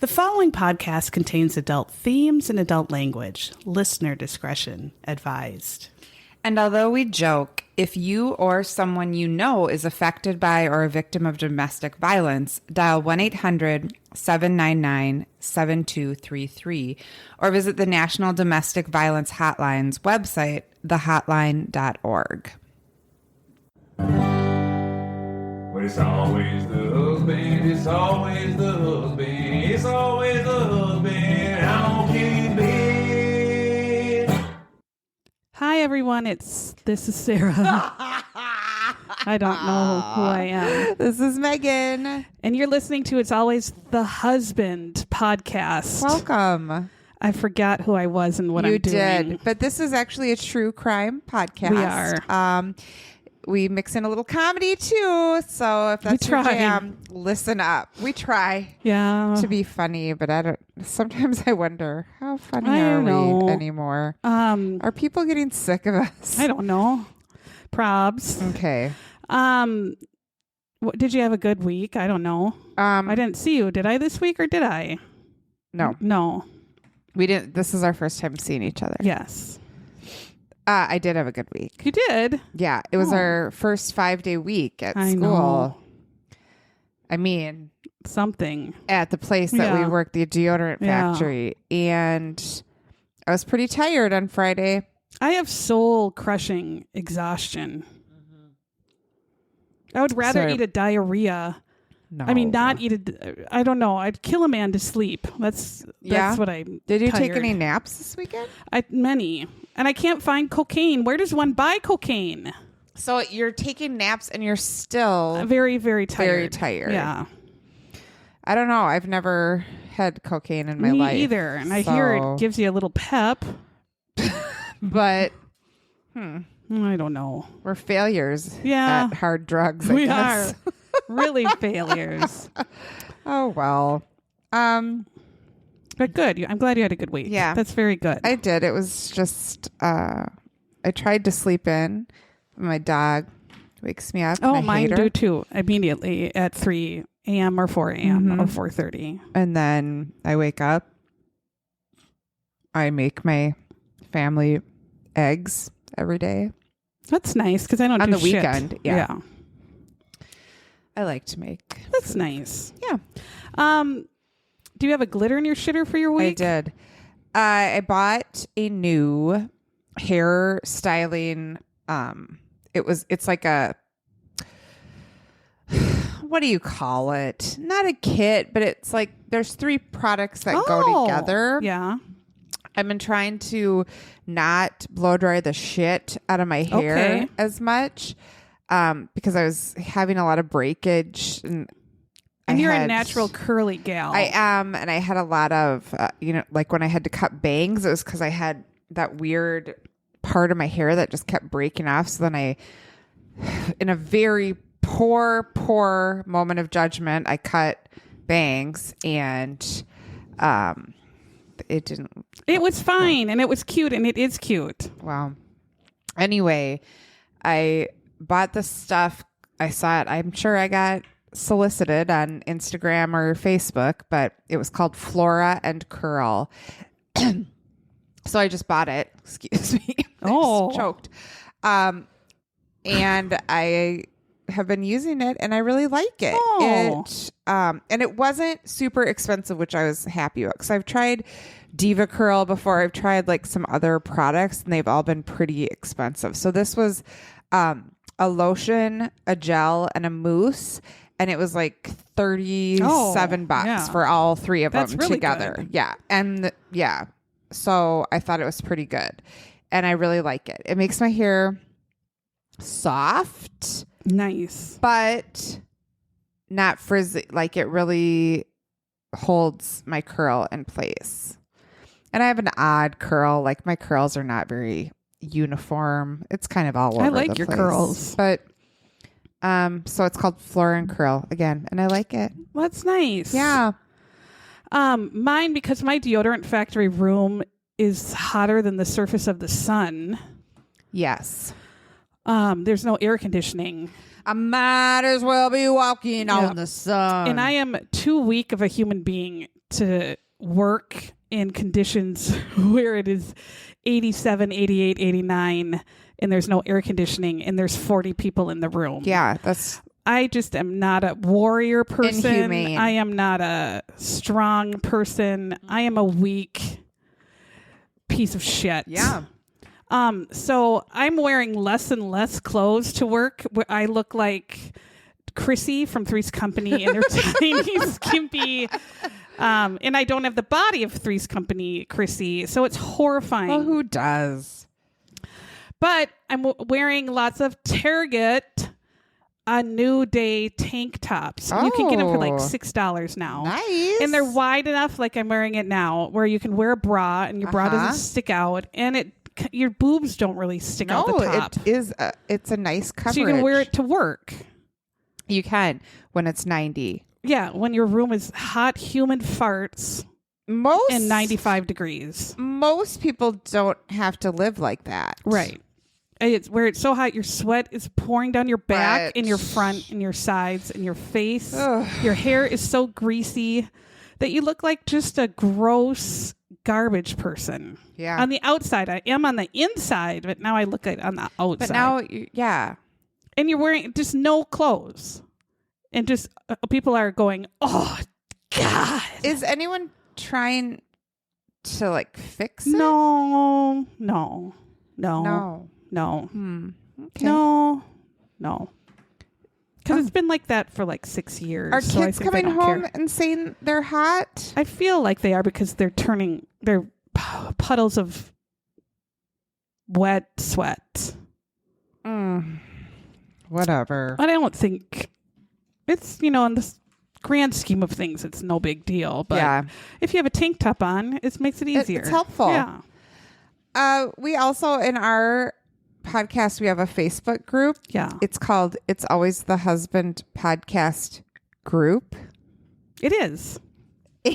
The following podcast contains adult themes and adult language. Listener discretion advised. And although we joke, if you or someone you know is affected by or a victim of domestic violence, dial 1-800-799-7233 or visit the National Domestic Violence Hotline's website, thehotline.org. But it's always the husband, it's always the husband, it's always the husband. I don't keep bed. Hi, everyone. This is Sarah. I don't know who I am. This is Megan. And you're listening to It's Always the Husband podcast. Welcome. I forgot who I was and what You I'm doing. did, but this is actually a true crime podcast. We are. We mix in a little comedy too, so if that's your jam, listen up. We try to be funny, but sometimes I wonder how funny are we anymore? Are people getting sick of us? I don't know. Probs. Okay. Did you have a good week? I don't know. I didn't see you. Did I this week or did I? No. We didn't. This is our first time seeing each other. Yes. I did have a good week. You did? Yeah. It was our first 5-day week at school. Know. I mean, something at the place that we worked, the deodorant factory. And I was pretty tired on Friday. I have soul crushing exhaustion. I would rather eat a diarrhea. No. I mean, not eat I don't know. I'd kill a man to sleep. That's what I Did you tired. take any naps this weekend? Many. And I can't find cocaine. Where does one buy cocaine? So you're taking naps and you're still very, very tired. Very tired. Yeah. I don't know. I've never had cocaine in my life. Me either. And I hear it gives you a little pep. But I don't know. We're failures at hard drugs, we guess. are. Really failures. Oh, well. But good. I'm glad you had a good week. Yeah. That's very good. I did. It was just, I tried to sleep in. My dog wakes me up. Oh, mine do too. Immediately at 3 a.m. or 4 a.m. or 4:30. And then I wake up. I make my family eggs every day. That's nice because I don't on do the shit. weekend. Yeah. I like to make. That's nice. Yeah. Do you have a glitter in your shitter for your week? I did. I bought a new hair styling. It's like a, what do you call it? Not a kit, but it's like there's 3 products that go together. Yeah. I've been trying to not blow dry the shit out of my hair as much because I was having a lot of breakage. And you're a natural curly gal. I am. And I had a lot of, like when I had to cut bangs, it was because I had that weird part of my hair that just kept breaking off. So then in a very poor moment of judgment, I cut bangs and it didn't. It was fine and it was cute and it is cute. Wow. Anyway, I bought the stuff. I saw it. I'm sure I got solicited on Instagram or Facebook, but it was called Flora and Curl. So I just bought it. Excuse me. I just choked. And I have been using it and I really like it. And it wasn't super expensive, which I was happy about because I've tried Diva Curl before. I've tried like some other products and they've all been pretty expensive. So this was a lotion, a gel, and a mousse. And it was like $37 for all 3 of them really together. Good. Yeah. And so I thought it was pretty good. And I really like it. It makes my hair soft. Nice. But not frizzy. Like it really holds my curl in place. And I have an odd curl. Like my curls are not very uniform. It's kind of all over the place. I like your curls. But so it's called Flora and Curl again, and I like it. Well, that's nice. Yeah. Mine, because my deodorant factory room is hotter than the surface of the sun. Yes. There's no air conditioning. I might as well be walking on the sun. And I am too weak of a human being to work in conditions where it is 87, 88, 89, and there's no air conditioning, and there's 40 people in the room. Yeah, that's... I just am not a warrior person. Inhumane. I am not a strong person. I am a weak piece of shit. Yeah. So I'm wearing less and less clothes to work. I look like Chrissy from Three's Company in her tiny, skimpy, and I don't have the body of Three's Company Chrissy, so it's horrifying. Well, who does? But I'm wearing lots of Target New Day tank tops. You can get them for like $6 now. Nice. And they're wide enough, like I'm wearing it now, where you can wear a bra and your bra doesn't stick out, and your boobs don't really stick out the top. It's a nice coverage. So you can wear it to work. You can when it's 90. Yeah, when your room is hot, humid farts and 95 degrees. Most people don't have to live like that. Right. It's where it's so hot, your sweat is pouring down your back, in your front, in your sides, in your face. Ugh. Your hair is so greasy that you look like just a gross garbage person. Yeah. On the outside, I am on the inside, but now I look like on the outside. But now, yeah. And you're wearing just no clothes. And just people are going, oh, God. Is anyone trying to like fix it? No. Okay. No. Because it's been like that for like 6 years. Are so I kids think coming they don't home care. and saying they're hot? I feel like they are because they're puddles of wet sweat. Whatever. But I don't think it's, in the grand scheme of things, it's no big deal. But if you have a tank top on, it makes it easier. It's helpful. Yeah. We also, in our podcast, we have a Facebook group. Yeah. It's called It's Always the Husband Podcast Group. It is.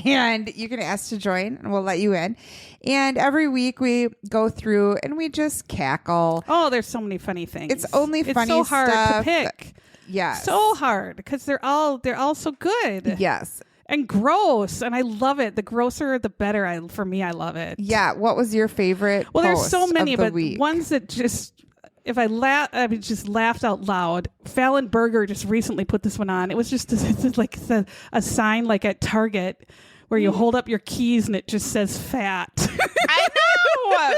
And you can ask to join and we'll let you in. And every week we go through and we just cackle. Oh, there's so many funny things. It's only funny so hard stuff. to pick. Yeah. So hard because they're all so good. Yes. And gross. And I love it. The grosser, the better. For me, I love it. Yeah. What was your favorite? Well, there's so post many, of the but week? ones that just, if I just laughed out loud. Fallon Berger just recently put this one on. It was just it's like a sign like at Target where you hold up your keys and it just says fat. I know.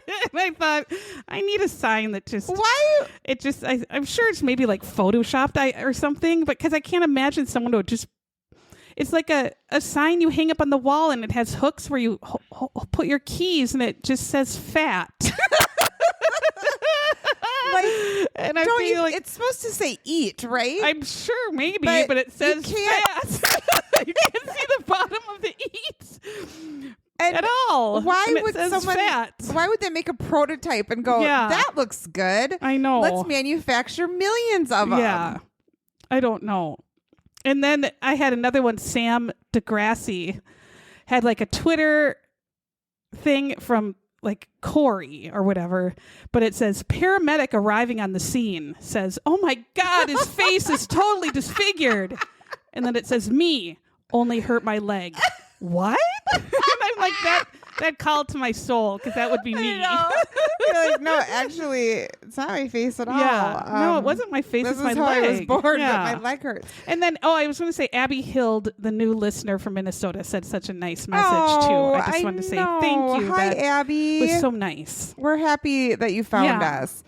And I thought, I need a sign that just... Why? It just... I'm sure it's maybe like photoshopped or something, but because I can't imagine someone would just... It's like a sign you hang up on the wall and it has hooks where you put your keys and it just says fat. And I feel like it's supposed to say eat, right? I'm sure maybe, but it says fat. You can't see the bottom of the eat at all. Why and would someone? Fat. Why would they make a prototype and go? Yeah. That looks good. I know. Let's manufacture millions of them. Yeah, I don't know. And then I had another one. Sam DeGrassi had like a Twitter thing from like Corey or whatever, but it says paramedic arriving on the scene says, "Oh my God, his face is totally disfigured," and then it says, "Me only hurt my leg." What? And I'm like that called to my soul because that would be me. You're like, no, actually, it's not my face at all. Yeah, no, it wasn't my face. This It's is my how leg. I was born, Yeah. but my leg hurts. And then, I was going to say, Abby Hild, the new listener from Minnesota, said such a nice message, too. I just wanted to say thank you. Hi, That Abby. was so nice. We're happy that you found us.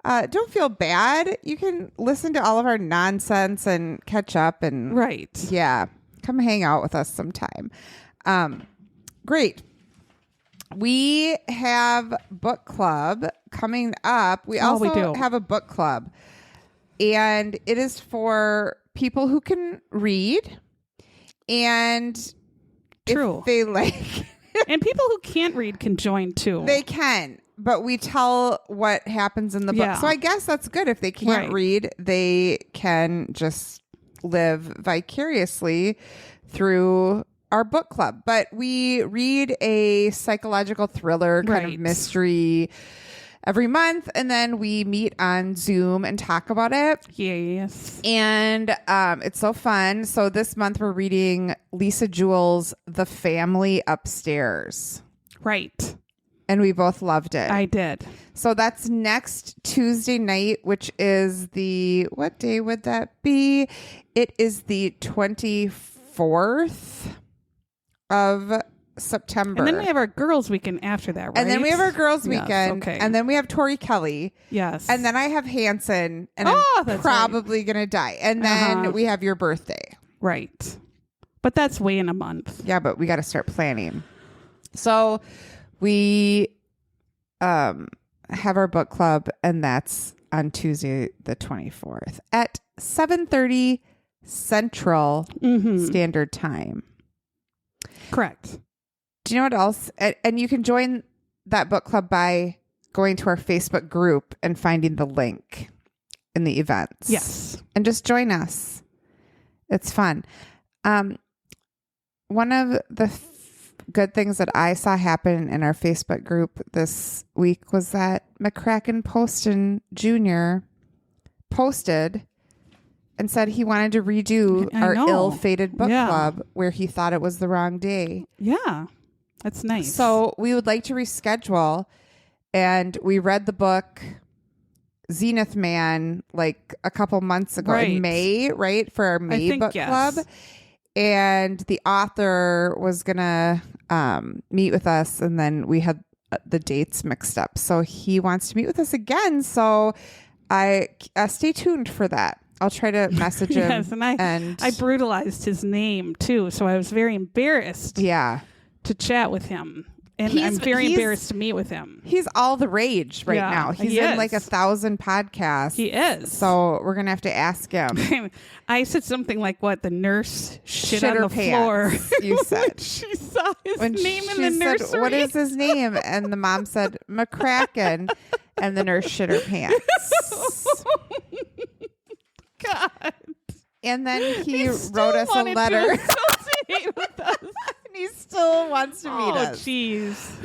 Don't feel bad. You can listen to all of our nonsense and catch up. And Right. yeah, come hang out with us sometime. Great. We have book club coming up. We also do. have a book club, and it is for people who can read, and True. if they like, And people who can't read can join, too. they can. But we tell what happens in the book. Yeah. So I guess that's good. If they can't Right. read, they can just live vicariously through our book club. But we read a psychological thriller kind of Right. mystery every month. And then we meet on Zoom and talk about it. Yes. And it's so fun. So this month we're reading Lisa Jewell's The Family Upstairs. Right. And we both loved it. I did. So that's next Tuesday night, which is what day would that be? It is the 24th of September. And then we have our girls' weekend after that, right? And then we have our girls' Yes, weekend. okay. And then we have Tori Kelly. Yes. And then I have Hanson. And Oh, I'm that's probably going to die. And then we have your birthday. Right. But that's way in a month. Yeah, but we got to start planning. So we have our book club, and that's on Tuesday the 24th at 7:30 Central Standard Time. Correct. Do you know what else? And you can join that book club by going to our Facebook group and finding the link in the events. Yes. And just join us. It's fun. One of the good things that I saw happen in our Facebook group this week was that McCracken Poston Jr. posted and said he wanted to redo our ill-fated book club where he thought it was the wrong day. Yeah. That's nice. So we would like to reschedule, and we read the book Zenith Man like a couple months ago in May, right? For our May book club. And the author was going to meet with us, and then we had the dates mixed up. So he wants to meet with us again. So I stay tuned for that. I'll try to message him. Yes, and I brutalized his name too. So I was very embarrassed to chat with him. And I'm very embarrassed to meet with him. He's all the rage right now. He's in like 1,000 podcasts. He is. So we're going to have to ask him. I said something like, what, the nurse shit on the floor. You said. She saw his name in the nursery. Said, what is his name? And the mom said, McCracken. And the nurse shit her pants. God. And then he wrote us a letter. With us. And he still wants to meet us. Oh, jeez.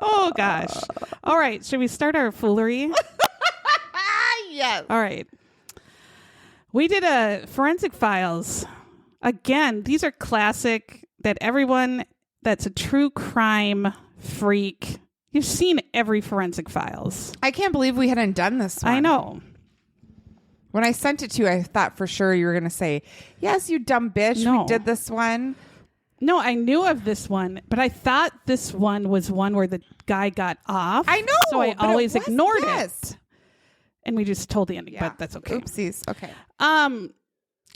Oh, gosh. All right. Should we start our foolery? Yes. All right. We did a Forensic Files. Again, these are classic that everyone that's a true crime freak, you've seen every Forensic Files. I can't believe we hadn't done this one. I know. When I sent it to you, I thought for sure you were going to say, yes, you dumb bitch. No. We did this one. No, I knew of this one, but I thought this one was one where the guy got off. I know. So I always ignored it. And we just told the ending, but that's okay. Oopsies. Okay.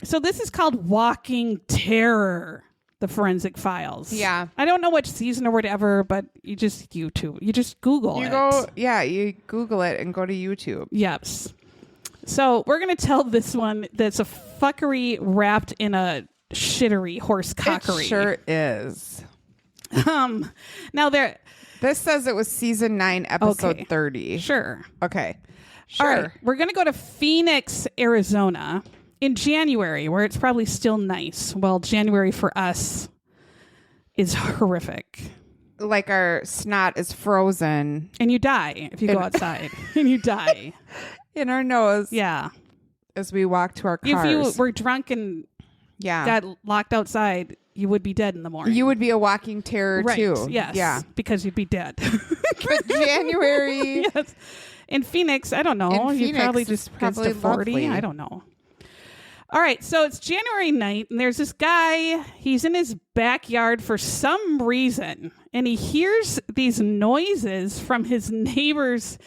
So this is called Walking Terror, the Forensic Files. Yeah. I don't know which season or whatever, but you just YouTube. You just Google it. You Google it and go to YouTube. Yes. So we're going to tell this one that's a fuckery wrapped in a shittery horse cockery. It sure is. Now this says it was season 9, episode 30. Sure. Okay. Sure. All right. We're going to go to Phoenix, Arizona in January, where it's probably still nice. Well, January for us is horrific. Like our snot is frozen. And you die if you go outside. And you die. In our nose. Yeah. As we walk to our cars. If you were drunk and got locked outside, you would be dead in the morning. You would be a walking terror too. Yes. Yeah. Because you'd be dead. But January. Yes. In Phoenix, I don't know. You probably just gets to 40. Lovely. I don't know. All right. So it's January night, and there's this guy. He's in his backyard for some reason, and he hears these noises from his neighbor's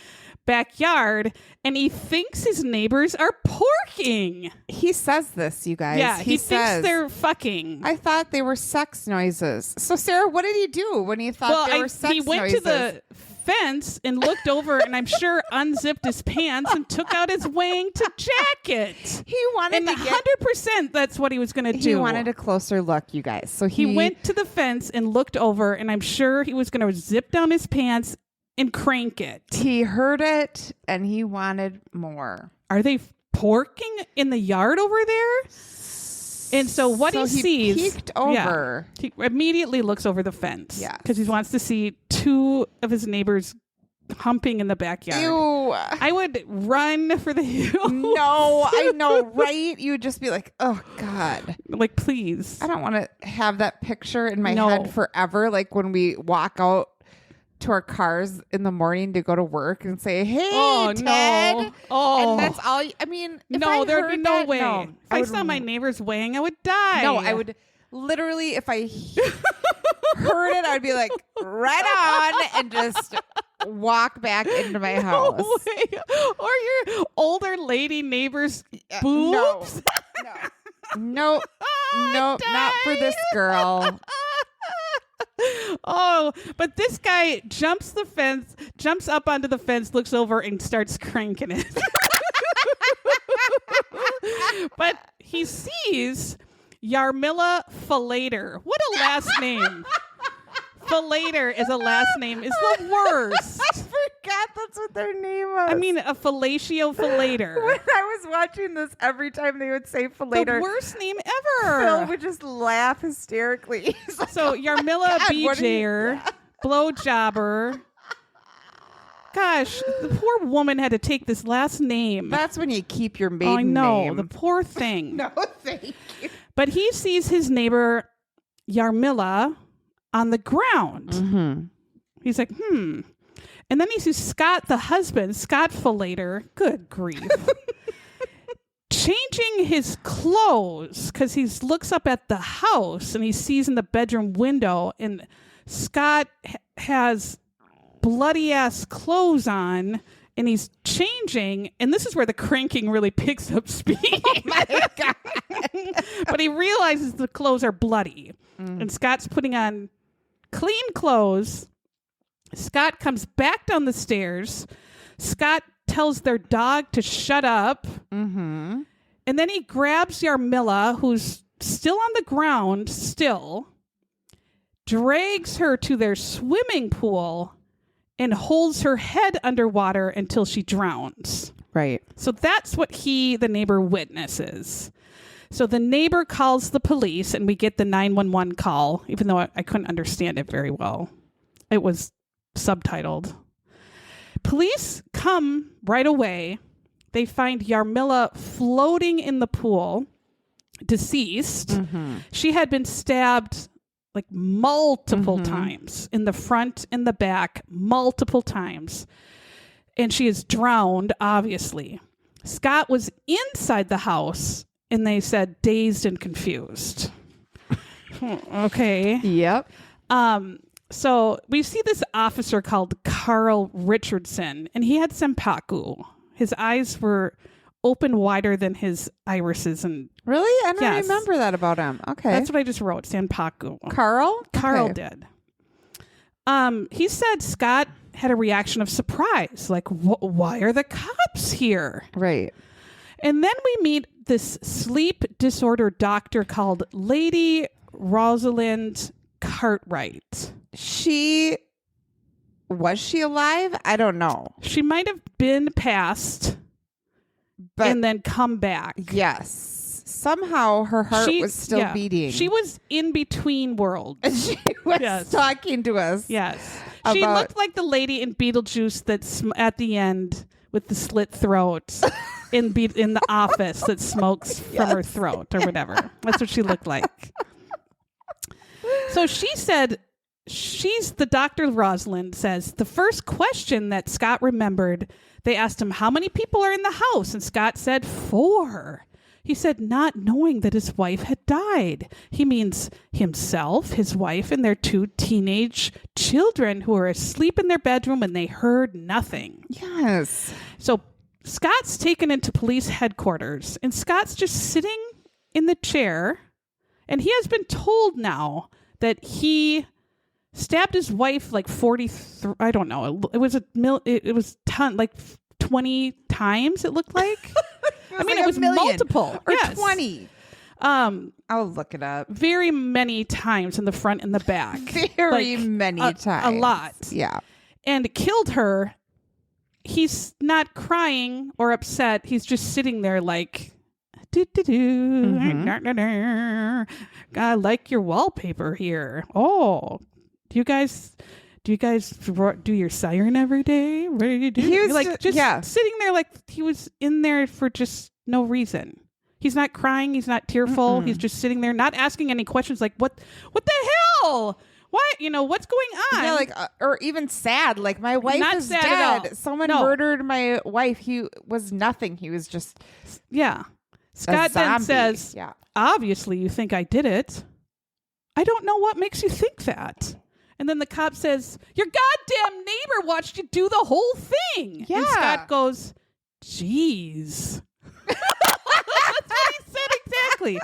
backyard, and he thinks his neighbors are porking. He says this, you guys. Yeah, he thinks they're fucking. I thought they were sex noises. So, Sarah, what did he do when he thought they were sex noises? He went to the fence and looked over, and I'm sure unzipped his pants and took out his Wanged jacket. He wanted and 100% that's what he was going to do. He wanted a closer look, you guys. So he went to the fence and looked over, and I'm sure he was going to zip down his pants and crank it. He heard it and he wanted more. Are they porking in the yard over there? And so what he sees, peeked over. he immediately looks over the fence. Yeah. Because he wants to see two of his neighbors humping in the backyard. Ew. I would run for the hills. No, I know, right? You would just be like, oh, God. Like, please. I don't want to have that picture in my No. head forever. Like when we walk out to our cars in the morning to go to work and say, hey, Ted. No. Oh. And that's all. I mean, if No, I there'd be heard no that, way. no, If I saw my neighbors weighing, I would die. No, I would literally, if I heard it, I'd be like, right on, and just walk back into my house. No way. Or your older lady neighbor's boobs. No, not for this girl. Oh, but this guy jumps the fence, jumps up onto the fence, looks over and starts cranking it. But he sees Yarmilla Falater. What a last name. Falater is a last name. It's the worst. I forgot that's what their name was. I mean, a fellatio Falater. When I was watching this, every time they would say Falater, The worst name Phil ever. would just laugh hysterically. He's like, So Yarmilla God, what are you- BJer, blowjobber. Gosh, the poor woman had to take this last name. that's when you keep your maiden I know, name. the poor thing. No, thank you. But he sees his neighbor Yarmilla on the ground. Mm-hmm. He's like, And then he sees Scott, the husband, Scott Falater. Good grief. Changing his clothes because he looks up at the house and he sees in the bedroom window and Scott has bloody ass clothes on and he's changing. And this is where the cranking really picks up speed. Oh my God. But he realizes the clothes are bloody. And Scott's putting on clean clothes. Scott comes back down the stairs. Scott tells their dog to shut up. Mm-hmm. And then he grabs Yarmilla, who's still on the ground, drags her to their swimming pool, and holds her head underwater until she drowns. Right. So that's what the neighbor, witnesses. So the neighbor calls the police, and we get the 911 call, even though I couldn't understand it very well. It was subtitled. Police come right away. They find Yarmilla floating in the pool, deceased. Mm-hmm. She had been stabbed like multiple times in the front and the back, multiple times. And she is drowned, obviously. Scott was inside the house, and they said dazed and confused. Okay. Yep. So we see this officer called Carl Richardson, and he had senpaku. His eyes were open wider than his irises. And Really? I don't Yes. remember that about him. Okay. that's what I just wrote, senpaku. Carl? Carl Okay. did. He said Scott had a reaction of surprise, like, why are the cops here? Right. And then we meet this sleep disorder doctor called Lady Rosalind Cartwright. Was she alive? I don't know. She might have been passed But and then come back. yes, somehow her heart was still beating. She was in between worlds. And she was Yes. talking to us. Yes. She About- looked like the lady in Beetlejuice that's at the end with the slit throat in the office that smokes from her throat or whatever. That's what she looked like. So she said, the Dr. Rosalind says, the first question that Scott remembered, they asked him, how many people are in the house? And Scott said, 4. He said, not knowing that his wife had died. He means himself, his wife, and their 2 teenage children who were asleep in their bedroom and they heard nothing. Yes. So Scott's taken into police headquarters and Scott's just sitting in the chair and he has been told now that he stabbed his wife like 43, I don't know. It was it was 20 times it looked like. It was multiple. Or Yes. 20. I'll look it up. Very many times in the front and the back. Very many times. A lot. Yeah. And killed her. He's not crying or upset. He's just sitting there like, I like your wallpaper here. Oh, do you guys do you guys do your siren every day? What do you do? He was like just sitting there like he was in there for just no reason. He's not crying. He's not tearful. He's just sitting there, not asking any questions like, what the hell? What? What's going on? Yeah, like, or even sad. Like, my wife Not is sad at all. dead. Someone No. murdered my wife. He was nothing. He was just Scott then says, yeah. obviously you think I did it. I don't know what makes you think that. And then the cop says, your goddamn neighbor watched you do the whole thing. Yeah. And Scott goes, jeez. That's what he said exactly.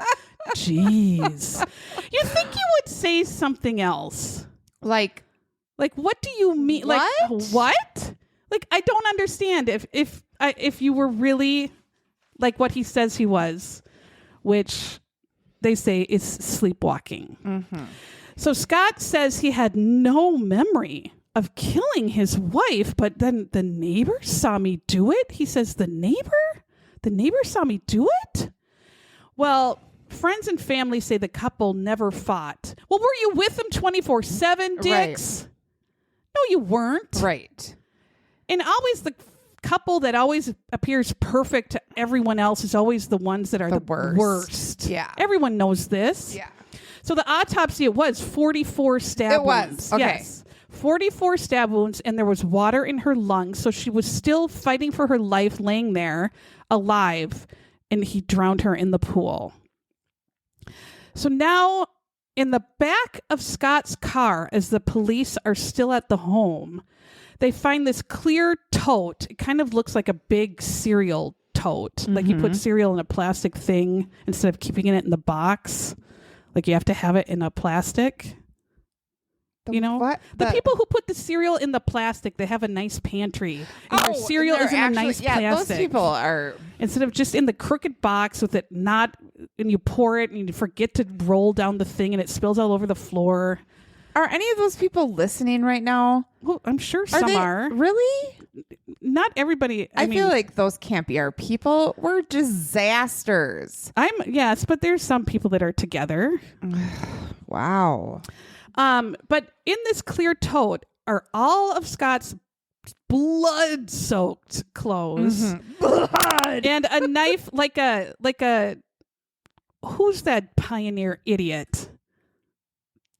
Jeez. You think you would say something else? Like, what do you mean? What? Like, what? Like, I don't understand if you were really like what he says he was, which they say is sleepwalking. mm-hmm. So Scott says he had no memory of killing his wife, but then the neighbor saw me do it. He says, the neighbor saw me do it? Well, friends and family say the couple never fought. Well, were you with them 24/7, Dix? Right. No, you weren't. Right. And always the couple that always appears perfect to everyone else is always the ones that are the worst. Yeah. Everyone knows this. Yeah. So the autopsy, it was 44 stab wounds. Okay. Yes. 44 stab wounds, and there was water in her lungs. So she was still fighting for her life, laying there alive, and he drowned her in the pool. So now in the back of Scott's car, as the police are still at the home, they find this clear tote. It kind of looks like a big cereal tote. Like you put cereal in a plastic thing instead of keeping it in the box. Like you have to have it in a plastic. What? The people who put the cereal in the plastic, they have a nice pantry. And their cereal is in a nice plastic. Those people are... Instead of just in the crooked box with it not, and you pour it and you forget to roll down the thing and it spills all over the floor. Are any of those people listening right now? Well, I'm sure some are. Really? Not everybody. I feel like those can't be our people. We're disasters. Yes, but there's some people that are together. Wow. But in this clear tote are all of Scott's blood-soaked clothes. Blood. And a knife like a who's that pioneer idiot?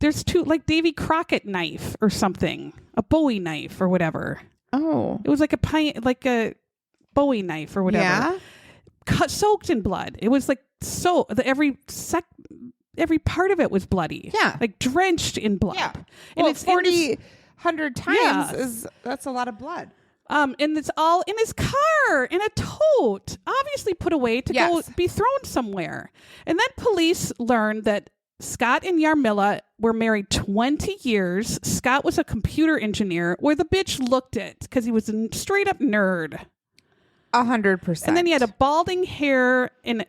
There's two, like Davy Crockett knife or something, a Bowie knife or whatever. Oh, it was like a Bowie knife or whatever. Yeah, soaked in blood. It was like every part of it was bloody. Yeah, like drenched in blood. Yeah, and it's 100 times. That's a lot of blood. And it's all in his car in a tote, obviously put away to go be thrown somewhere. And then police learned that Scott and Yarmilla were married 20 years. Scott was a computer engineer, where the bitch looked it because he was a straight up nerd. 100%. And then he had a balding hair, and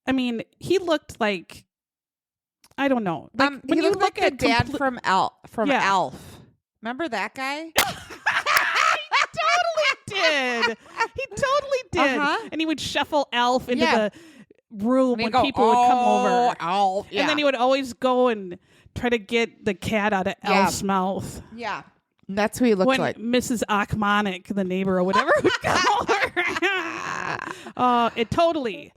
I mean, he looked like, I don't know. Like, when you look at dad from Elf. Remember that guy? He totally did. And he would shuffle Elf into the room when people would come over. Elf. Yeah. And then he would always go and try to get the cat out of Elf's mouth. Yeah. That's who he looked like. When Mrs. Achmonic, the neighbor or whatever, would come over. It totally.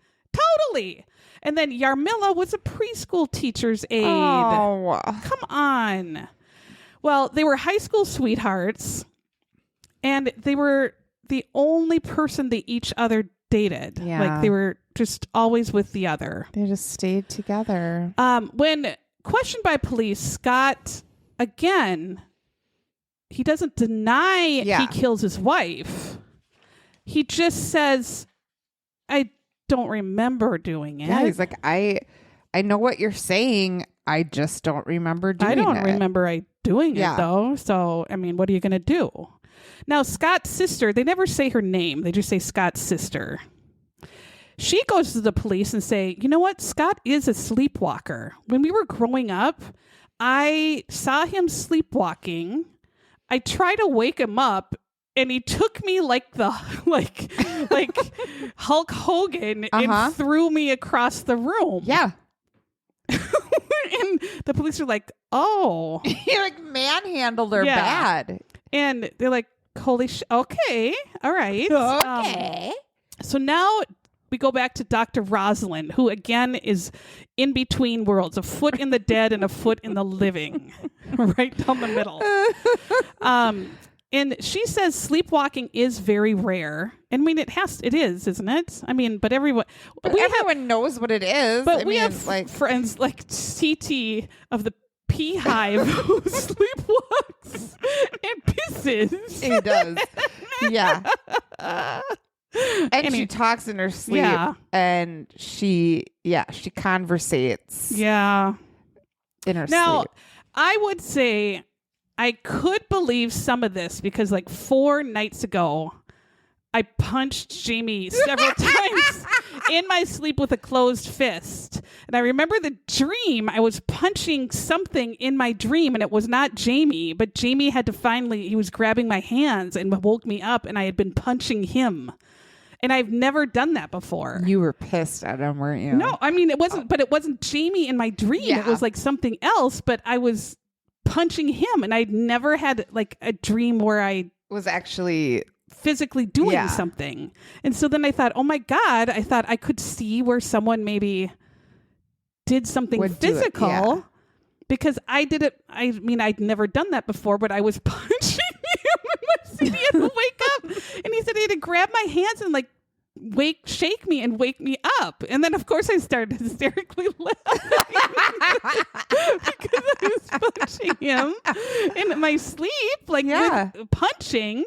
And then Yarmilla was a preschool teacher's aide. Oh. Come on. Well, they were high school sweethearts, and they were the only person they each other dated. Yeah. Like they were just always with the other. They just stayed together. When questioned by police, Scott, again, he doesn't deny he kills his wife. He just says, I don't remember doing it. Yeah, he's like, I know what you're saying. I just don't remember doing it. I don't remember doing it, though. So, I mean, what are you going to do? Now, Scott's sister, they never say her name. They just say Scott's sister. She goes to the police and say, you know what? Scott is a sleepwalker. When we were growing up, I saw him sleepwalking. I tried to wake him up, and he took me like Hulk Hogan and threw me across the room. Yeah. And the police are like, oh. He like manhandled her Yeah. bad. And they're like, holy okay. All right. Okay. So now we go back to Dr. Rosalind, who again is in between worlds, a foot in the dead and a foot in the living, right down the middle. And she says sleepwalking is very rare. I mean, it is, isn't it? I mean, but everyone knows what it is. But we have like friends like CT of the Pea Hive who sleepwalks and pisses. He does. Yeah. And she talks in her sleep. Yeah. And she conversates. Yeah. In her now, sleep. I would say I could believe some of this because like 4 nights ago, I punched Jamie several times in my sleep with a closed fist. And I remember the dream. I was punching something in my dream and it was not Jamie, but Jamie had to he was grabbing my hands and woke me up and I had been punching him. And I've never done that before. You were pissed at him, weren't you? No, I mean, it wasn't Jamie in my dream. Yeah. It was like something else, but I was punching him and I'd never had like a dream where I was actually physically doing something. And so then I thought, oh my God, I thought I could see where someone maybe did something physical because I did it. I mean, I'd never done that before, but I was punching him in my sleep. He had to wake up and he said he had to grab my hands and like shake me and wake me up. And then of course I started hysterically laughing because I was punching him in my sleep, like with punching.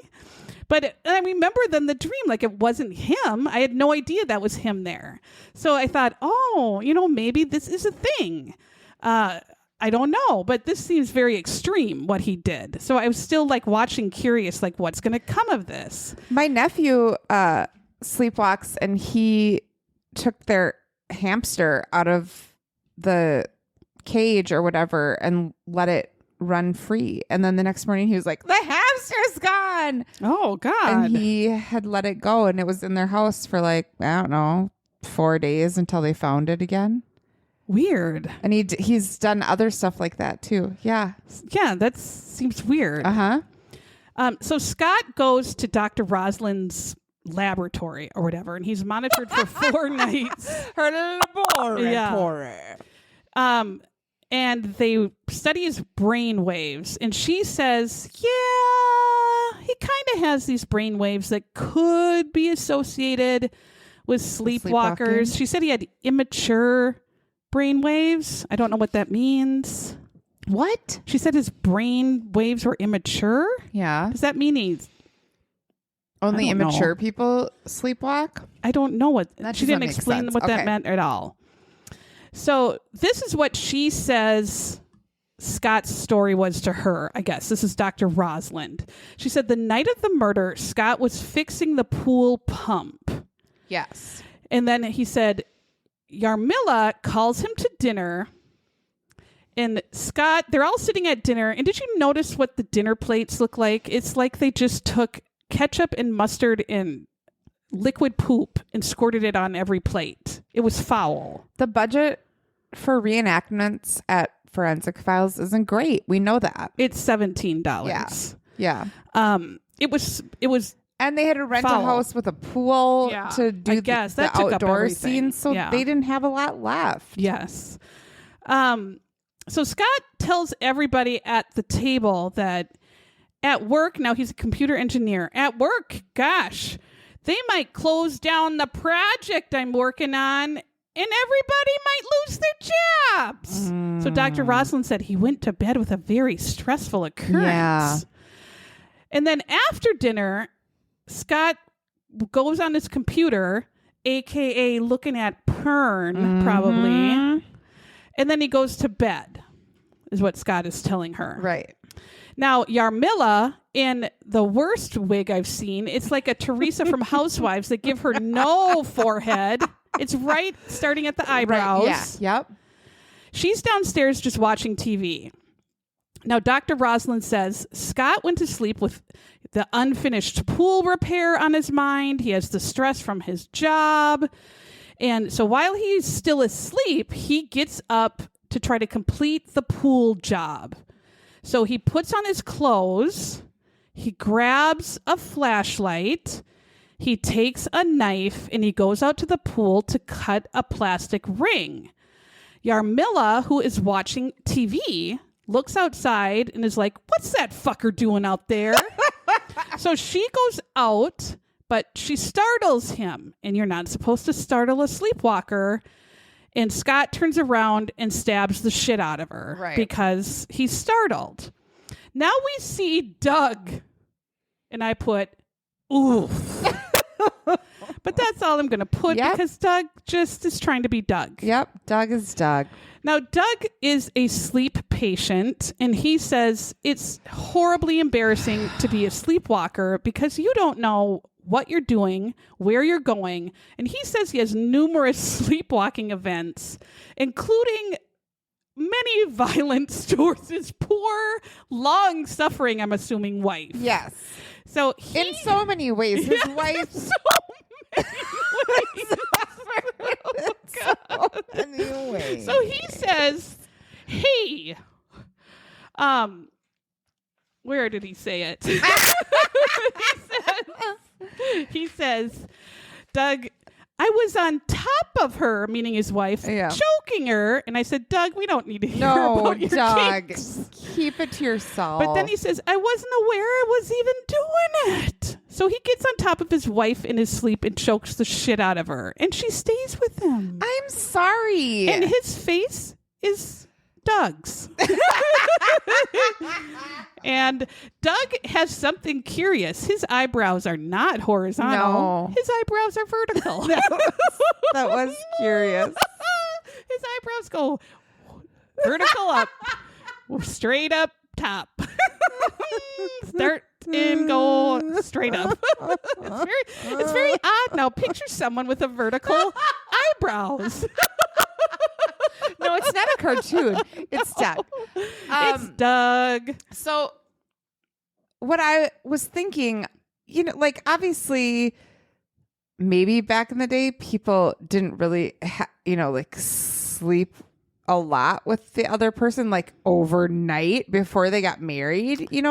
But I remember then the dream, like it wasn't him. I had no idea that was him there. So I thought, oh, maybe this is a thing. I don't know, but this seems very extreme what he did. So I was still like watching curious, like what's going to come of this? My nephew sleepwalks and he took their hamster out of the cage or whatever and let it run free. And then the next morning he was like, the hamster's gone. Oh, God. And he had let it go and it was in their house for like, I don't know, 4 days until they found it again. Weird. And he's done other stuff like that too. Yeah. Yeah, that seems weird. Uh-huh. So Scott goes to Dr. Rosalind's laboratory or whatever, and he's monitored for 4 nights. Her laboratory. Yeah. And they study his brain waves, and she says, yeah, he kind of has these brain waves that could be associated with sleepwalkers. She said he had immature brain waves. I don't know what that means. What? She said his brain waves were immature? Yeah. Does that mean he's only immature people sleepwalk? I don't know what that she didn't explain what that meant at all. So this is what she says Scott's story was to her, I guess. This is Dr. Rosalind. She said the night of the murder, Scott was fixing the pool pump. Yes. And then he said Yarmilla calls him to dinner. And Scott, they're all sitting at dinner. And did you notice what the dinner plates look like? It's like they just took ketchup and mustard and liquid poop and squirted it on every plate. It was foul. The budget for reenactments at Forensic Files isn't great. We know that. It's $17. Yeah. It was and they had to rent foul. a house with a pool to do the outdoor scenes, so they didn't have a lot left. Yes. So Scott tells everybody at the table that at work, now he's a computer engineer, at work, gosh, they might close down the project I'm working on and everybody might lose their jobs. So Dr. Rosalind said he went to bed with a very stressful occurrence. Yeah. And then after dinner, Scott goes on his computer, aka looking at porn, probably. And then he goes to bed, is what Scott is telling her. Right. Now, Yarmilla, in the worst wig I've seen, it's like a Teresa from Housewives that give her no forehead. It's right starting at the eyebrows. Right. Yeah. Yep. She's downstairs just watching TV. Now, Dr. Rosalind says Scott went to sleep with the unfinished pool repair on his mind. He has the stress from his job. And so while he's still asleep, he gets up to try to complete the pool job. So he puts on his clothes, he grabs a flashlight, he takes a knife, and he goes out to the pool to cut a plastic ring. Yarmilla, who is watching TV, looks outside and is like, what's that fucker doing out there? So she goes out, but she startles him, and you're not supposed to startle a sleepwalker. And Scott turns around and stabs the shit out of her because he's startled. Now we see Doug, and I put, oof. But that's all I'm going to put because Doug just is trying to be Doug. Yep, Doug is Doug. Now, Doug is a sleep patient, and he says it's horribly embarrassing to be a sleepwalker because you don't know what you're doing, where you're going. And he says he has numerous sleepwalking events, including many violence towards his poor, long-suffering, I'm assuming, wife. Yes. So in so many ways, his wife. So many ways. So he says, "Hey, where did he say it?" he says, "Doug, I was on top of her," meaning his wife, choking her. And I said, "Doug, we don't need to hear about your Doug, kinks. Keep it to yourself." But then he says, "I wasn't aware I was even doing it." So he gets on top of his wife in his sleep and chokes the shit out of her. And she stays with him. I'm sorry. And his face is Doug's. And Doug has something curious. His eyebrows are not horizontal. No. His eyebrows are vertical. That was curious. His eyebrows go vertical up, straight up top. Start and go straight up. It's very odd. Now picture someone with a vertical eyebrows. No, it's not a cartoon. It's Doug. It's Doug. So what I was thinking, like obviously maybe back in the day, people didn't really, like sleep a lot with the other person, like overnight before they got married, back in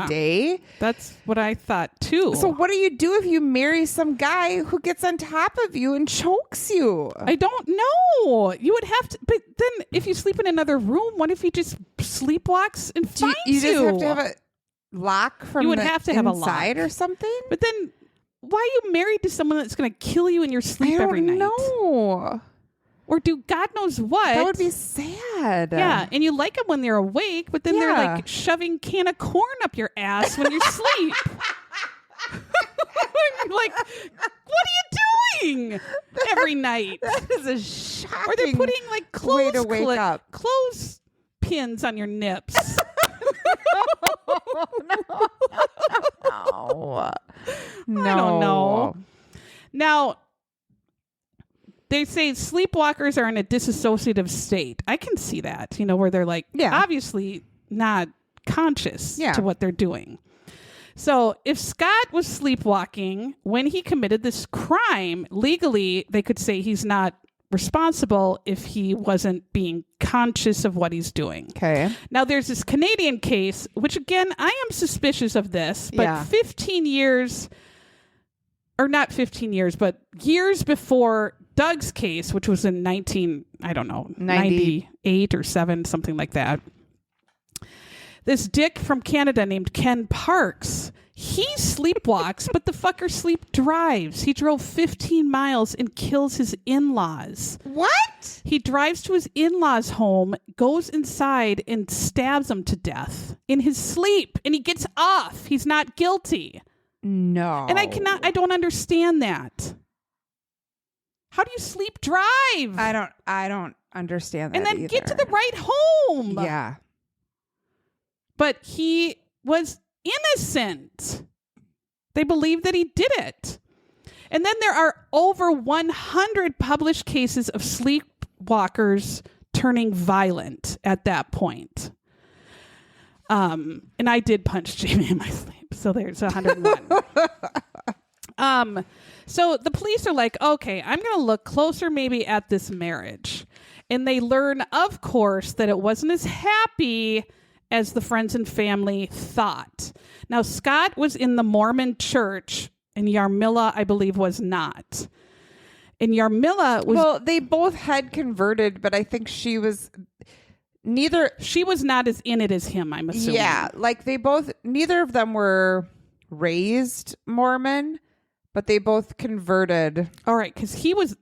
the day. That's what I thought too. So what do you do if you marry some guy who gets on top of you and chokes you? I don't know. You would have to, but then if you sleep in another room, what if he just sleepwalks and finds you? You just have to have a lock from you would have to have a inside lock or something? But then why are you married to someone that's going to kill you in your sleep every night? No. Or do God knows what. That would be sad. Yeah, and you like them when they're awake, but then they're like shoving can of corn up your ass when you sleep. You're like, what are you doing every night? That is a shocking Or they're putting like way to wake up. clothes pins on your nips. No. I don't know. Now, they say sleepwalkers are in a dissociative state. I can see that, where they're like, obviously not conscious to what they're doing. So if Scott was sleepwalking when he committed this crime, legally, they could say he's not responsible if he wasn't being conscious of what he's doing. Okay. Now, there's this Canadian case, which, again, I am suspicious of this, but 15 years, or not 15 years, but years before Doug's case, which was in 98 or 7, something like that. This dick from Canada named Ken Parks, he sleepwalks, but the fucker sleep drives. He drove 15 miles and kills his in-laws. What? He drives to his in-laws' home, goes inside, and stabs them to death in his sleep. And he gets off. He's not guilty. No. And I don't understand that. How do you sleep drive? I don't understand that and then either. get to the right home. Yeah. But he was innocent. They believe that he did it. And then there are over 100 published cases of sleepwalkers turning violent at that point. And I did punch Jamie in my sleep. So there's 101. So the police are like, okay, I'm going to look closer maybe at this marriage. And they learn, of course, that it wasn't as happy as the friends and family thought. Now, Scott was in the Mormon church, and Yarmilla, I believe, was not. And Yarmilla was... Well, they both had converted, but I think she was... She was not as in it as him, I'm assuming. Yeah, like neither of them were raised Mormon, but they both converted. All right, because he was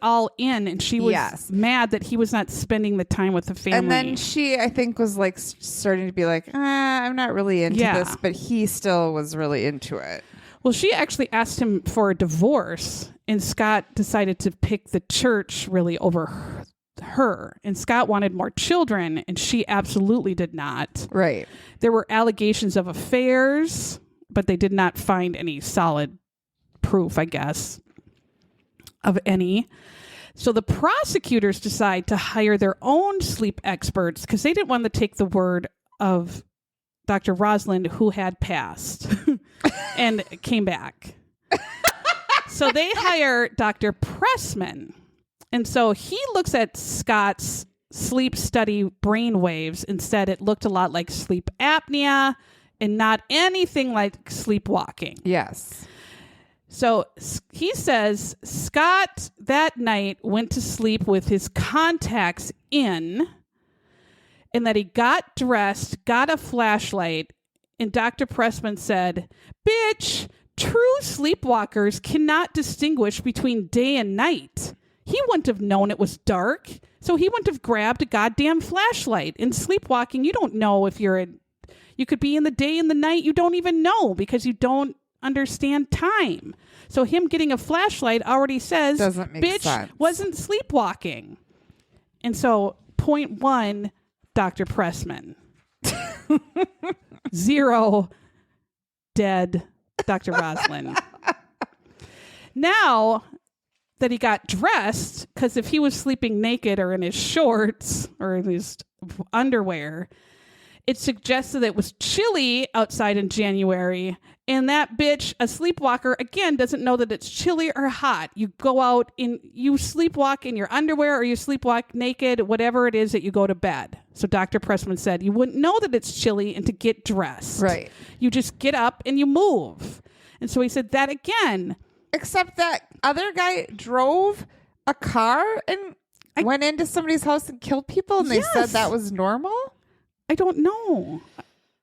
all in, and she was mad that he was not spending the time with the family. And then she, I think, was like starting to be like, I'm not really into this, but he still was really into it. Well, she actually asked him for a divorce, and Scott decided to pick the church really over her. And Scott wanted more children, and she absolutely did not. Right. There were allegations of affairs, but they did not find any solid proof, I guess, of any. So the prosecutors decide to hire their own sleep experts because they didn't want to take the word of Dr. Rosalind, who had passed and came back. So they hire Dr. Pressman. And so he looks at Scott's sleep study brain waves and said it looked a lot like sleep apnea and not anything like sleepwalking. Yes. So he says Scott that night went to sleep with his contacts in, and that he got dressed, got a flashlight, and Dr. Pressman said, "Bitch, true sleepwalkers cannot distinguish between day and night. He wouldn't have known it was dark, so he wouldn't have grabbed a goddamn flashlight. In sleepwalking, you don't know if you could be in the day and the night. You don't even know because you don't understand time. So him getting a flashlight already says, doesn't make bitch sense. Wasn't sleepwalking." And so, point one, Dr. Pressman. 0 dead Dr. Rosalind. Now that he got dressed, because if he was sleeping naked or in his shorts or in his underwear, it suggested that it was chilly outside in January, and that bitch, a sleepwalker, again, doesn't know that it's chilly or hot. You go out you sleepwalk in your underwear or you sleepwalk naked, whatever it is that you go to bed. So Dr. Pressman said you wouldn't know that it's chilly and to get dressed. Right. You just get up and you move. And so he said that again. Except that other guy drove a car and went into somebody's house and killed people, and they said that was normal? I don't know.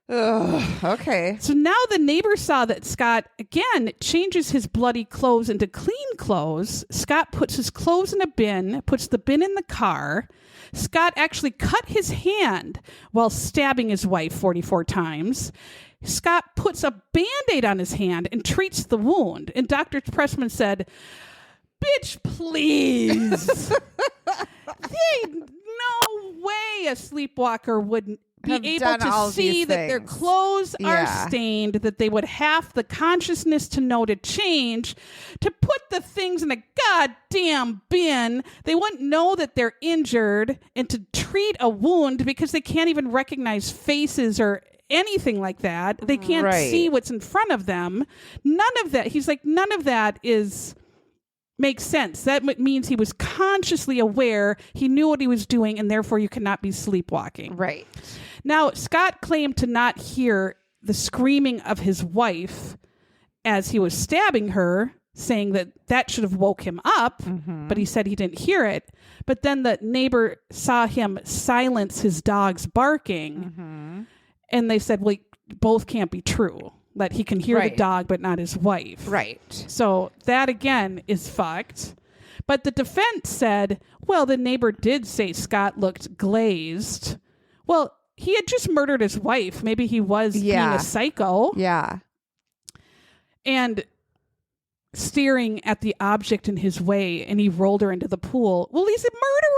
Ugh, okay. So now the neighbor saw that Scott, again, changes his bloody clothes into clean clothes. Scott puts his clothes in a bin, puts the bin in the car. Scott actually cut his hand while stabbing his wife 44 times. Scott puts a Band-Aid on his hand and treats the wound. And Dr. Pressman said, "Bitch, please." No way a sleepwalker would be able to see that their clothes are stained, that they would have the consciousness to know to change, to put the things in a goddamn bin. They wouldn't know that they're injured, and to treat a wound because they can't even recognize faces or anything like that. They can't see what's in front of them. None of that. He's like, none of that makes sense. That means he was consciously aware. He knew what he was doing, and therefore you cannot be sleepwalking. Right. Now, Scott claimed to not hear the screaming of his wife as he was stabbing her, saying that should have woke him up, but he said he didn't hear it. But then the neighbor saw him silence his dog's barking, and they said, well, both can't be true. That he can hear the dog, but not his wife. Right. So that, again, is fucked. But the defense said, well, the neighbor did say Scott looked glazed. Well, he had just murdered his wife. Maybe he was being a psycho. Yeah. And staring at the object in his way, and he rolled her into the pool. Well, he's a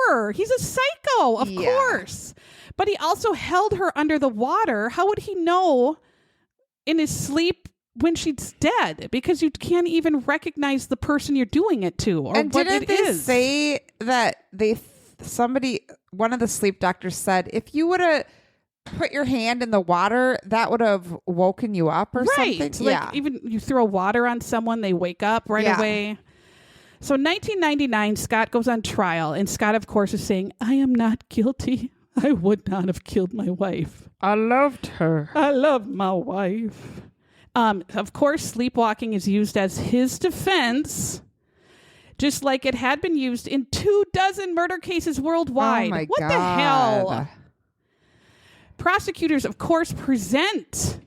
murderer. He's a psycho, of course. But he also held her under the water. How would he know in his sleep when she's dead? Because you can't even recognize the person you're doing it to or and what didn't it they is. Say that one of the sleep doctors said, if you would have put your hand in the water, that would have woken you up or something. Like even you throw water on someone, they wake up right away. So 1999, Scott goes on trial, and Scott, of course, is saying, I am not guilty. I would not have killed my wife. I loved her. I love my wife. Of course, sleepwalking is used as his defense, just like it had been used in 24 murder cases worldwide. Oh my What God. the hell? Prosecutors, of course, present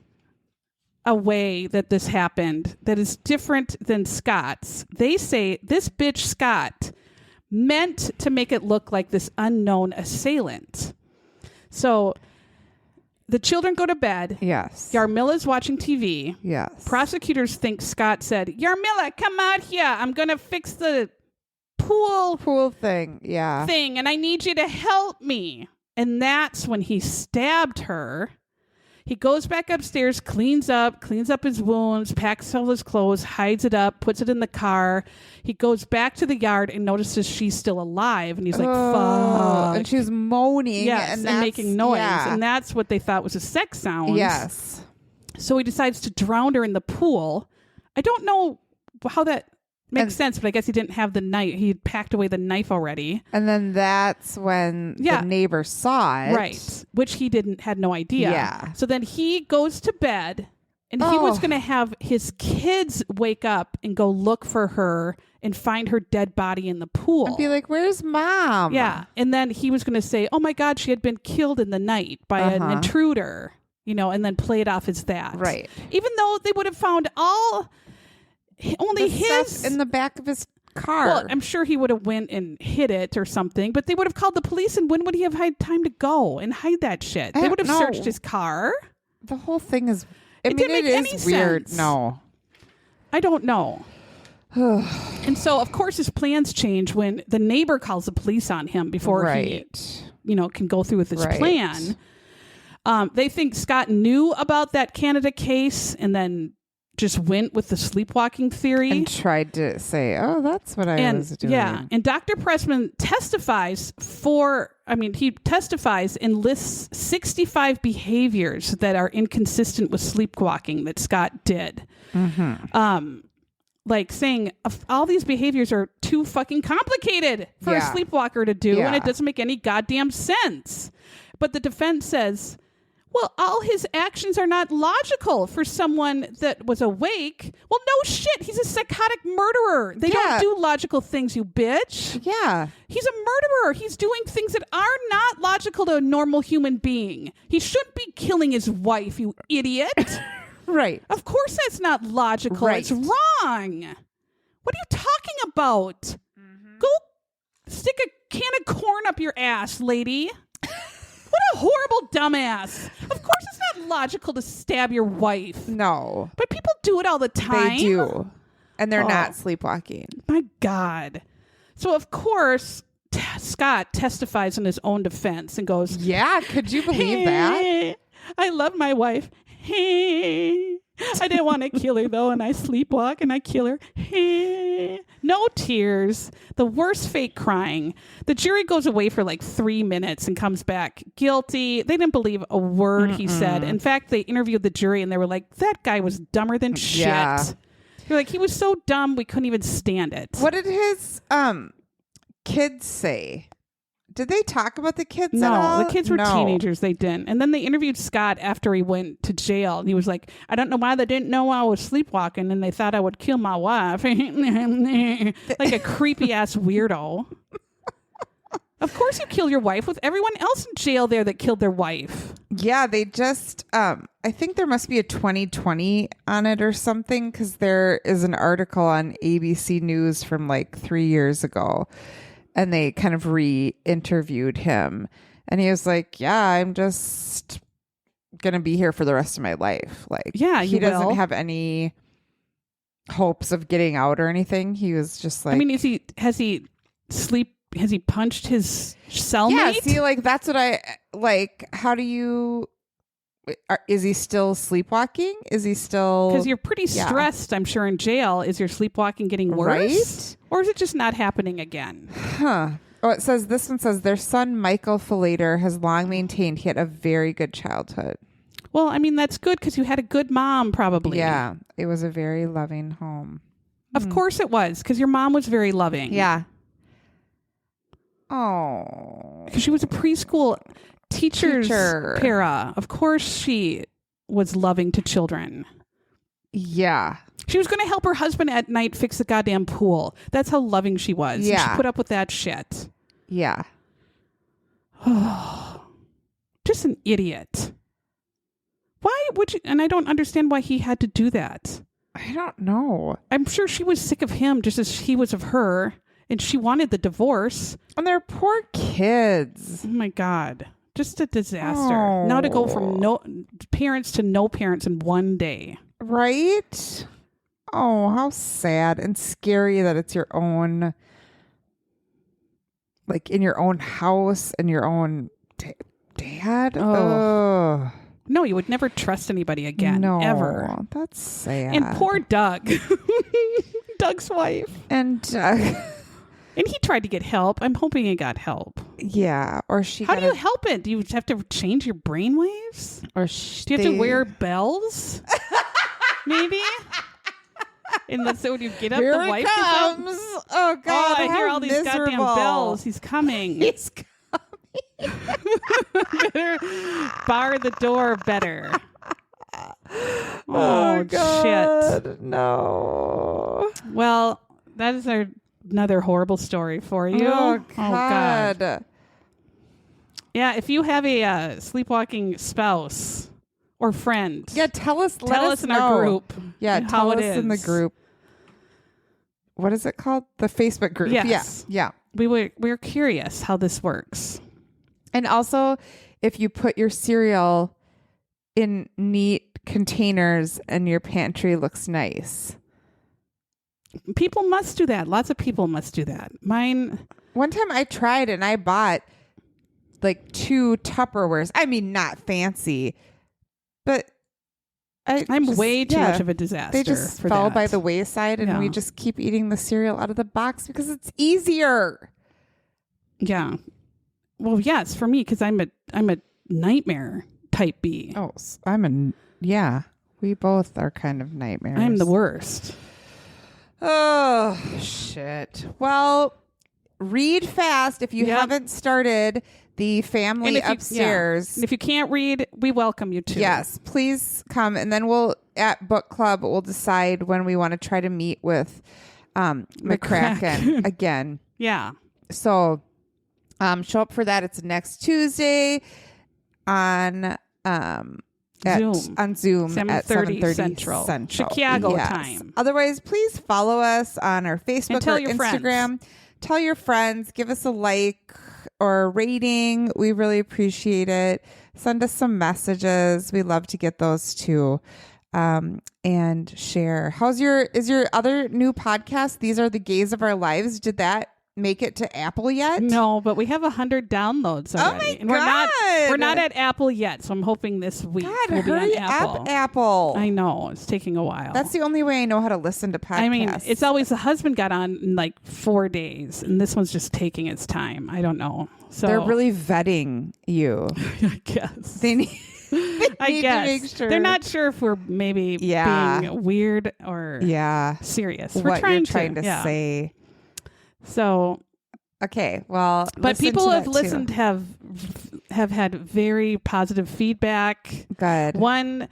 a way that this happened that is different than Scott's. They say this bitch Scott meant to make it look like this unknown assailant. So the children go to bed. Yes. Yarmilla's watching TV. Yes. Prosecutors think Scott said, Yarmilla, come out here. I'm going to fix the pool thing. Yeah. thing, and I need you to help me. And that's when he stabbed her. He goes back upstairs, cleans up his wounds, packs all his clothes, hides it up, puts it in the car. He goes back to the yard and notices she's still alive. And he's like, fuck. And she's moaning. Yes, and making noise. Yeah. And that's what they thought was a sex sound. Yes. So he decides to drown her in the pool. I don't know how that makes sense, but I guess he didn't have the knife. He had packed away the knife already. And then that's when the neighbor saw it. Right. Which he had no idea. Yeah. So then he goes to bed, and he was going to have his kids wake up and go look for her and find her dead body in the pool. And be like, where's mom? Yeah. And then he was going to say, oh my God, she had been killed in the night by an intruder, and then play it off as that. Right. Even though they would have found only his stuff in the back of his car. Well, I'm sure he would have went and hid it or something, but they would have called the police, and when would he have had time to go and hide that shit? They would have searched his car. The whole thing is, it didn't make any weird. sense. No. I don't know. And so, of course, his plans change when the neighbor calls the police on him before he, can go through with his plan. They think Scott knew about that Canada case and then just went with the sleepwalking theory. And tried to say, oh, that's what I was doing. Yeah. And Dr. Pressman testifies and lists 65 behaviors that are inconsistent with sleepwalking that Scott did. Mm-hmm. Like saying all these behaviors are too fucking complicated for a sleepwalker to do, and it doesn't make any goddamn sense. But the defense says, well, all his actions are not logical for someone that was awake. Well, no shit. He's a psychotic murderer. They don't do logical things, you bitch. Yeah. He's a murderer. He's doing things that are not logical to a normal human being. He shouldn't be killing his wife, you idiot. Right. Of course that's not logical. Right. It's wrong. What are you talking about? Mm-hmm. Go stick a can of corn up your ass, lady. What a horrible dumbass. Of course it's not logical to stab your wife. No. But people do it all the time. They do. And they're not sleepwalking. My God. So, of course, Scott testifies in his own defense and goes, yeah, could you believe that? I love my wife. I didn't want to kill her, though, and I sleepwalk and I kill her. No tears. The worst fake crying. The jury goes away for like 3 minutes and comes back guilty. They didn't believe a word he said. In fact, they interviewed the jury and they were like, that guy was dumber than shit. Yeah. They're like, he was so dumb we couldn't even stand it. What did his kids say? Did they talk about the kids at all? No, the kids were teenagers. They didn't. And then they interviewed Scott after he went to jail. And he was like, I don't know why they didn't know I was sleepwalking and they thought I would kill my wife. Like a creepy ass weirdo. Of course you kill your wife with everyone else in jail there that killed their wife. Yeah, they just, I think there must be a 2020 on it or something because there is an article on ABC News from like 3 years ago. And they kind of re-interviewed him. And he was like, yeah, I'm just going to be here for the rest of my life. Like, yeah, he doesn't have any hopes of getting out or anything. He was just like... I mean, has he punched his cellmate? Yeah, see, like, that's what I... Like, how do you... Is he still sleepwalking? Is he still... Because you're pretty stressed, I'm sure, in jail. Is your sleepwalking getting worse? Right? Or is it just not happening again? Huh. Oh, this one says their son, Michael Falater, has long maintained he had a very good childhood. Well, I mean, that's good because you had a good mom, probably. Yeah. It was a very loving home. Of course it was, because your mom was very loving. Yeah. Oh. Because she was a preschool teacher's Teacher. para. Of course she was loving to children. Yeah. She was going to help her husband at night fix the goddamn pool. That's how loving she was. And Yeah. she put up with that shit. Yeah. Just an idiot. Why would you? And I don't understand why he had to do that. I don't know. I'm sure she was sick of him just as he was of her. And she wanted the divorce. And they're poor kids. Oh my God. Just a disaster. Now to go from no parents to no parents in one day. Right? Oh, how sad and scary that it's your own, like in your own house and your own dad. Oh. No, you would never trust anybody again. No, ever. That's sad. And poor Doug. Doug's wife. And And he tried to get help. I'm hoping he got help. yeah, or she. How do you help it? Do you have to change your brainwaves? Or Do you have to wear bells? Maybe? And let's say when you get up, Here the wife it gets up. comes. Oh God! Oh, I hear how all these miserable. goddamn bells. He's coming. He's Better bar the door better. Oh God! Shit. No. Well, that is another horrible story for you. Oh God. Yeah, if you have a sleepwalking spouse or friend, Yeah, tell us. Let tell us us in know. our group. Yeah, how tell it us in the is. group. What is it called? The Facebook group. Yes. Yeah. We're curious how this works. And also, if you put your cereal in neat containers and your pantry looks nice. People must do that. Lots of people must do that. Mine. One time I tried and I bought like 2 Tupperwares. I mean, not fancy, but I'm way too much of a disaster. They just for fell that. by the wayside, and we just keep eating the cereal out of the box because it's easier. Yeah. Well, yes, for me, because I'm a nightmare type B. Oh, we both are kind of nightmares. I'm the worst. Oh, shit. Well, read fast if you haven't started the family upstairs. And if you can't read, we welcome you to. Yes, please come. And then at book club, we'll decide when we want to try to meet with McCracken again. Yeah. So show up for that. It's next Tuesday on Zoom at 7:30 Central. Central. Chicago Yes. time. Otherwise, please follow us on our Facebook And tell or your Instagram. friends. Tell your friends. Give us a like or a rating. We really appreciate it. Send us some messages. We love to get those too. And share. Is your other new podcast, These Are the Gays of Our Lives? Did that make it to Apple yet? No, but we have 100 downloads already. Oh my and God. We're not at Apple yet, so I'm hoping this week God, we'll be hurry on Apple. up, Apple. I know, it's taking a while. That's the only way I know how to listen to podcasts. I mean, it's always the husband got on in like 4 days, and this one's just taking its time. I don't know. So they're really vetting you. I guess. They need, I guess. to make sure. They're not sure if we're maybe being weird or serious. We're what trying you're trying to say. So, okay, well, but people who have listened have had very positive feedback. Good. One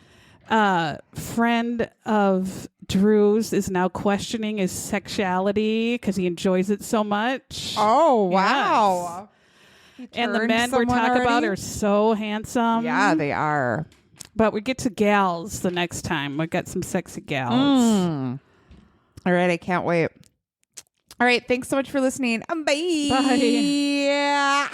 friend of Drew's is now questioning his sexuality because he enjoys it so much. Oh, wow. Yes. And the men we're talking about are so handsome. Yeah, they are. But we get to gals the next time. We got some sexy gals. All right, I can't wait. All right, thanks so much for listening. Bye. Bye. Yeah.